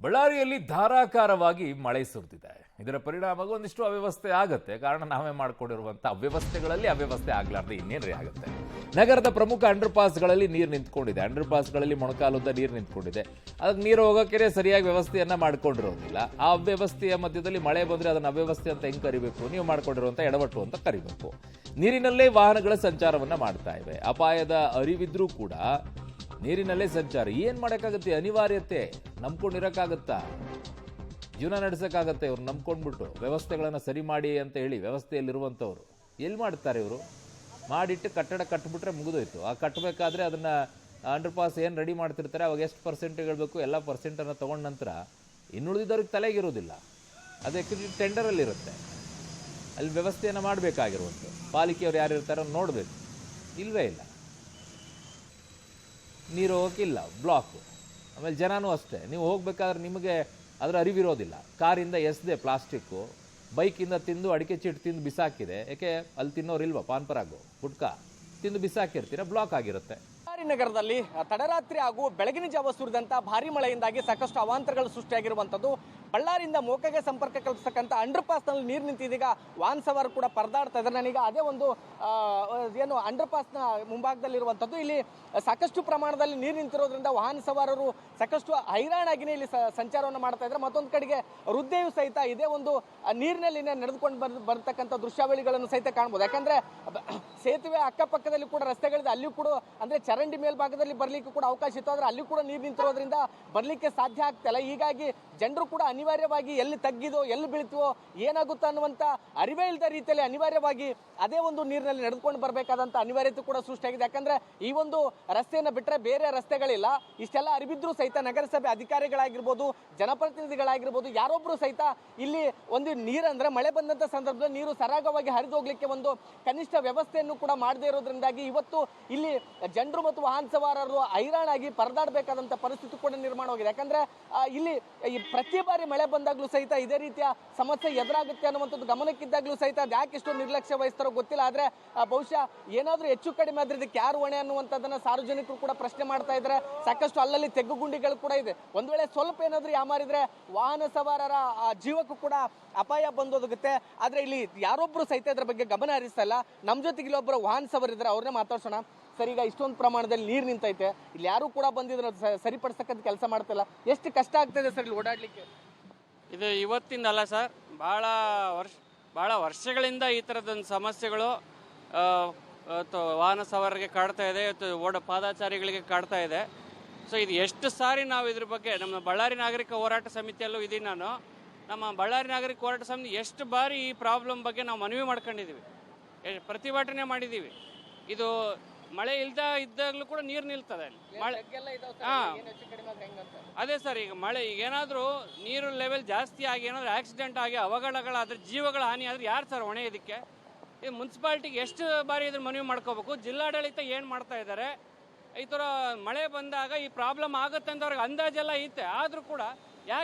ಬಳ್ಳಾರಿಯಲ್ಲಿ ಧಾರಾಕಾರವಾಗಿ ಮಳೆ ಸುರಿದಿದೆ. ಇದರ ಪರಿಣಾಮ ಒಂದಿಷ್ಟು ಅವ್ಯವಸ್ಥೆ ಆಗುತ್ತೆ. ಕಾರಣ ನಾವೇ ಮಾಡಿಕೊಂಡಿರುವಂತಹ ಅವ್ಯವಸ್ಥೆಗಳಲ್ಲಿ ಅವ್ಯವಸ್ಥೆ ಆಗ್ಲಾರ್ದು ಇನ್ನೇನ್ರಿ ಆಗುತ್ತೆ. ನಗರದ ಪ್ರಮುಖ ಅಂಡರ್ ಪಾಸ್ಗಳಲ್ಲಿ ನೀರು ನಿಂತ್ಕೊಂಡಿದೆ. ಅಂಡರ್ ಪಾಸ್ಗಳಲ್ಲಿ ಮೊಣಕಾಲುದ್ದ ನೀರು ನಿಂತ್ಕೊಂಡಿದೆ. ಅದಕ್ಕೆ ನೀರು ಹೋಗೋಕೆ ಸರಿಯಾಗಿ ವ್ಯವಸ್ಥೆಯನ್ನ ಮಾಡ್ಕೊಂಡಿರೋದಿಲ್ಲ. ಆ ಅವ್ಯವಸ್ಥೆಯ ಮಧ್ಯದಲ್ಲಿ ಮಳೆ ಬಂದ್ರೆ ಅದನ್ನ ಅವ್ಯವಸ್ಥೆ ಅಂತ ಹೆಂಗ್ ಕರಿಬೇಕು? ನೀವು ಮಾಡ್ಕೊಂಡಿರುವಂತ ಎಡವಟ್ಟು ಅಂತ ಕರಿಬೇಕು. ನೀರಿನಲ್ಲೇ ವಾಹನಗಳ ಸಂಚಾರವನ್ನ ಮಾಡ್ತಾ ಇವೆ. ಅಪಾಯದ ಅರಿವಿದ್ರೂ ಕೂಡ ನೀರಿನಲ್ಲೇ ಸಂಚಾರ. ಏನ್ ಮಾಡೋಕ್ಕಾಗತ್ತೆ? ಅನಿವಾರ್ಯತೆ. ನಂಬ್ಕೊಂಡಿರಕ್ಕಾಗತ್ತಾ? ಜೀವನ ನಡೆಸೋಕ್ಕಾಗತ್ತೆ? ಇವ್ರು ನಂಬ್ಕೊಂಡ್ಬಿಟ್ಟು ವ್ಯವಸ್ಥೆಗಳನ್ನು ಸರಿ ಮಾಡಿ ಅಂತ ಹೇಳಿ ವ್ಯವಸ್ಥೆಯಲ್ಲಿರುವಂಥವ್ರು ಎಲ್ಲಿ ಮಾಡ್ತಾರೆ? ಇವರು ಮಾಡಿಟ್ಟು ಕಟ್ಟಡ ಕಟ್ಬಿಟ್ರೆ ಮುಗಿದೋಯ್ತು. ಆ ಕಟ್ಟಬೇಕಾದ್ರೆ ಅದನ್ನ ಅಂಡರ್ ಪಾಸ್ ಏನು ರೆಡಿ ಮಾಡ್ತಿರ್ತಾರೆ, ಅವಾಗ ಎಷ್ಟು ಪರ್ಸೆಂಟ್ ಹೇಳಬೇಕು, ಎಲ್ಲ ಪರ್ಸೆಂಟನ್ನು ತೊಗೊಂಡ ನಂತರ ಇನ್ನುಳಿದವ್ರಿಗೆ ತಲೆಗಿರೋದಿಲ್ಲ. ಅದು ಆ್ಯಕ್ಚುಲಿ ಟೆಂಡರಲ್ಲಿರುತ್ತೆ. ಅಲ್ಲಿ ವ್ಯವಸ್ಥೆಯನ್ನು ಮಾಡಬೇಕಾಗಿರುವಂಥ ಪಾಲಿಕೆಯವ್ರು ಯಾರು ಇರ್ತಾರೋ ನೋಡಬೇಕು. ಇಲ್ಲವೇ ಇಲ್ಲ. ನೀರು ಹೋಗೋಕ್ಕಿಲ್ಲ, ಬ್ಲಾಕು. ಆಮೇಲೆ ಜನನೂ ಅಷ್ಟೇ. ನೀವು ಹೋಗ್ಬೇಕಾದ್ರೆ ನಿಮಗೆ ಅದರ ಅರಿವಿರೋದಿಲ್ಲ. ಕಾರಿಂದ ಎಸ್ದೆ ಪ್ಲಾಸ್ಟಿಕ್ಕು, ಬೈಕಿಂದ ತಿಂದು ಅಡಿಕೆ ಚೀಟ್ ತಿಂದು ಬಿಸಾಕಿದೆ. ಯಾಕೆ ಅಲ್ಲಿ ತಿನ್ನೋರಿಲ್ವಾ? ಪಾನ್ಪರಾಗು ಗುಟ್ಕಾ ತಿಂದು ಬಿಸಾಕಿರ್ತೀರ, ಬ್ಲಾಕ್ ಆಗಿರುತ್ತೆ. ಬಳ್ಳಾರಿ ನಗರದಲ್ಲಿ ತಡರಾತ್ರಿ ಹಾಗೂ ಬೆಳಗಿನ ಜಾವ ಸುರಿದಂತ ಭಾರಿ ಮಳೆಯಿಂದಾಗಿ ಸಾಕಷ್ಟು ಅವಾಂತರಗಳು ಸೃಷ್ಟಿಯಾಗಿರುವಂಥದ್ದು. ಬಳ್ಳಾರಿಯಿಂದ ಮೋಕೆಗೆ ಸಂಪರ್ಕ ಕಲ್ಪಿಸತಕ್ಕಂಥ ಅಂಡರ್ ಪಾಸ್ ನಲ್ಲಿ ನೀರು ನಿಂತಿದ್ದೀಗ ವಾಹನ ಸವಾರರು ಕೂಡ ಪರದಾಡ್ತಾ ಇದ್ದಾರೆ. ನಾನೀಗ ಅದೇ ಒಂದು ಏನು ಅಂಡರ್ ಪಾಸ್ನ ಮುಂಭಾಗದಲ್ಲಿರುವಂಥದ್ದು. ಇಲ್ಲಿ ಸಾಕಷ್ಟು ಪ್ರಮಾಣದಲ್ಲಿ ನೀರು ನಿಂತಿರೋದ್ರಿಂದ ವಾಹನ ಸವಾರರು ಸಾಕಷ್ಟು ಹೈರಾಣಾಗಿನೇ ಇಲ್ಲಿ ಸಂಚಾರವನ್ನು ಮಾಡ್ತಾ ಇದ್ದಾರೆ. ಮತ್ತೊಂದು ಕಡೆಗೆ ವೃದ್ಧೆಯು ಸಹಿತ ಇದೇ ಒಂದು ನೀರಿನಲ್ಲಿನೇ ನಡೆದುಕೊಂಡು ಬರ್ತಕ್ಕಂಥ ದೃಶ್ಯಾವಳಿಗಳನ್ನು ಸಹಿತ ಕಾಣ್ಬೋದು. ಯಾಕಂದ್ರೆ ಸೇತುವೆ ಅಕ್ಕಪಕ್ಕದಲ್ಲಿ ಕೂಡ ರಸ್ತೆಗಳಿದೆ. ಅಲ್ಲಿಯೂ ಕೂಡ ಅಂದ್ರೆ ಚರಂಡಿ ಮೇಲ್ಭಾಗದಲ್ಲಿ ಬರ್ಲಿಕ್ಕೆ ಕೂಡ ಅವಕಾಶ ಇತ್ತು. ಆದ್ರೆ ಅಲ್ಲಿ ಕೂಡ ನೀರು ನಿಂತಿರೋದ್ರಿಂದ ಬರ್ಲಿಕ್ಕೆ ಸಾಧ್ಯ ಆಗ್ತಿಲ್ಲ. ಹೀಗಾಗಿ ಜನರು ಕೂಡ ಅನಿವಾರ್ಯವಾಗಿ ಎಲ್ಲಿ ತಗ್ಗಿದೋ ಎಲ್ಲಿ ಬೀಳ್ತೀವೋ ಏನಾಗುತ್ತೋ ಅನ್ನುವಂತ ಅರಿವೇ ಇಲ್ಲದ ರೀತಿಯಲ್ಲಿ ಅನಿವಾರ್ಯವಾಗಿ ಅದೇ ಒಂದು ನೀರಿನಲ್ಲಿ ನಡೆದುಕೊಂಡು ಬರಬೇಕಾದಂತ ಅನಿವಾರ್ಯತೆ ಕೂಡ ಸೃಷ್ಟಿಯಾಗಿದೆ. ಯಾಕಂದ್ರೆ ಈ ಒಂದು ರಸ್ತೆಯನ್ನು ಬಿಟ್ಟರೆ ಬೇರೆ ರಸ್ತೆಗಳಿಲ್ಲ. ಇಷ್ಟೆಲ್ಲ ಅರಿವಿದ್ರೂ ಸಹಿತ ನಗರಸಭೆ ಅಧಿಕಾರಿಗಳಾಗಿರ್ಬೋದು, ಜನಪ್ರತಿನಿಧಿಗಳಾಗಿರ್ಬೋದು, ಯಾರೊಬ್ರು ಸಹಿತ ಇಲ್ಲಿ ಒಂದು ನೀರಂದ್ರೆ ಮಳೆ ಬಂದಂತ ಸಂದರ್ಭದಲ್ಲಿ ನೀರು ಸರಾಗವಾಗಿ ಹರಿದು ಹೋಗ್ಲಿಕ್ಕೆ ಒಂದು ಕನಿಷ್ಠ ವ್ಯವಸ್ಥೆಯನ್ನು ಕೂಡ ಮಾಡದೇ ಇರೋದ್ರಿಂದಾಗಿ ಇವತ್ತು ಇಲ್ಲಿ ಜನರು ಮತ್ತು ವಾಹನ ಸವಾರರು ಹೈರಾಣಾಗಿ ಪರದಾಡಬೇಕಾದಂತ ಪರಿಸ್ಥಿತಿ ಕೂಡ ನಿರ್ಮಾಣವಾಗಿದೆ. ಯಾಕಂದ್ರೆ ಇಲ್ಲಿ ಪ್ರತಿ ಬಾರಿ ಮಳೆ ಬಂದಾಗ್ಲೂ ಸಹಿತ ಇದೇ ರೀತಿಯ ಸಮಸ್ಯೆ ಎದುರಾಗುತ್ತೆ ಅನ್ನುವಂಥದ್ದು ಗಮನಕ್ಕಿದ್ದಾಗ್ಲೂ ಸಹಿತ ಅದು ಯಾಕೆ ಇಷ್ಟು ನಿರ್ಲಕ್ಷ್ಯ ವಹಿಸ್ತಾರೋ ಗೊತ್ತಿಲ್ಲ. ಆದ್ರೆ ಬಹುಶಃ ಏನಾದ್ರೂ ಹೆಚ್ಚು ಕಡಿಮೆ ಆದ್ರೆ ಇದಕ್ಕೆ ಯಾರು ಹೊಣೆ ಅನ್ನುವಂಥದ್ದನ್ನ ಸಾರ್ವಜನಿಕರು ಕೂಡ ಪ್ರಶ್ನೆ ಮಾಡ್ತಾ ಇದ್ದಾರೆ. ಸಾಕಷ್ಟು ಅಲ್ಲಲ್ಲಿ ತೆಗ್ಗುಗುಂಡಿಗಳು ಕೂಡ ಇದೆ. ಒಂದ್ ವೇಳೆ ಸ್ವಲ್ಪ ಏನಾದ್ರೂ ಯಾಮಾರಿದ್ರೆ ವಾಹನ ಸವಾರರ ಜೀವಕ್ಕೂ ಕೂಡ ಅಪಾಯ ಬಂದೋಗುತ್ತೆ. ಆದ್ರೆ ಇಲ್ಲಿ ಯಾರೊಬ್ರು ಸಹಿತ ಇದ್ರ ಬಗ್ಗೆ ಗಮನ ಹರಿಸ್ತಾ ಇಲ್ಲ. ನಮ್ ಜೊತೆಗೆ ಇಲ್ಲೊಬ್ಬರು ವಾಹನ ಸವಾರಿದ್ದಾರೆ, ಅವ್ರನ್ನೇ ಮಾತಾಡ್ಸೋಣ. ಸರ್, ಈಗ ಇಷ್ಟೊಂದು ಪ್ರಮಾಣದಲ್ಲಿ ನೀರು ನಿಂತೈತೆ, ಇಲ್ಲಿ ಯಾರು ಕೂಡ ಬಂದಿದ್ರೆ ಸರಿಪಡಿಸತಕ್ಕಂಥ ಕೆಲಸ ಮಾಡ್ತಿಲ್ಲ. ಎಷ್ಟು ಕಷ್ಟ ಆಗ್ತದೆ ಸರ್ ಇಲ್ಲಿ ಓಡಾಡ್ಲಿಕ್ಕೆ? ಇದು ಇವತ್ತಿಂದಲ್ಲ ಸರ್, ಭಾಳ ವರ್ಷಗಳಿಂದ ಈ ಥರದೊಂದು ಸಮಸ್ಯೆಗಳು ವಾಹನ ಸವಾರರಿಗೆ ಕಾಡ್ತಾ ಇದೆ, ಪಾದಾಚಾರಿಗಳಿಗೆ ಕಾಡ್ತಾ ಇದೆ. ಸೊ ಇದು ಎಷ್ಟು ಸಾರಿ ನಾವು ಇದ್ರ ಬಗ್ಗೆ ನಮ್ಮ ಬಳ್ಳಾರಿ ನಾಗರಿಕ ಹೋರಾಟ ಸಮಿತಿಯಲ್ಲೂ ಇದೀನಿ ನಾನು. ನಮ್ಮ ಬಳ್ಳಾರಿ ನಾಗರಿಕ ಹೋರಾಟ ಸಮಿತಿ ಎಷ್ಟು ಬಾರಿ ಈ ಪ್ರಾಬ್ಲಮ್ ಬಗ್ಗೆ ನಾವು ಮನವಿ ಮಾಡ್ಕೊಂಡಿದ್ದೀವಿ, ಪ್ರತಿಭಟನೆ ಮಾಡಿದ್ದೀವಿ. ಇದು ಮಳೆ ಇದ್ದಾಗಲೂ ಕೂಡ ನೀರು ನಿಲ್ತದೆ. ಅದೇ ಸರ್, ಈಗ ಮಳೆ ಈಗ ಏನಾದರೂ ನೀರು ಲೆವೆಲ್ ಜಾಸ್ತಿ ಆಗಿ ಏನಾದರೂ ಆಕ್ಸಿಡೆಂಟ್ ಆಗಿ ಅವಘಡಗಳಾದ್ರೆ, ಜೀವಗಳ ಹಾನಿ ಆದ್ರೆ ಯಾರು ಸರ್ ಹೊಣೆ? ಇದಕ್ಕೆ ಇದು ಮುನ್ಸಿಪಾಲ್ಟಿಗೆ ಎಷ್ಟು ಬಾರಿ ಇದ್ರ ಮನವಿ ಮಾಡ್ಕೋಬೇಕು? ಜಿಲ್ಲಾಡಳಿತ ಏನು ಮಾಡ್ತಾ ಇದ್ದಾರೆ? ಈ ಥರ ಮಳೆ ಬಂದಾಗ ಈ ಪ್ರಾಬ್ಲಮ್ ಆಗುತ್ತೆ ಅಂತ ಅವ್ರಿಗೆ ಅಂದಾಜೆಲ್ಲ ಐತೆ, ಆದರೂ ಕೂಡ ಯಾಕೆ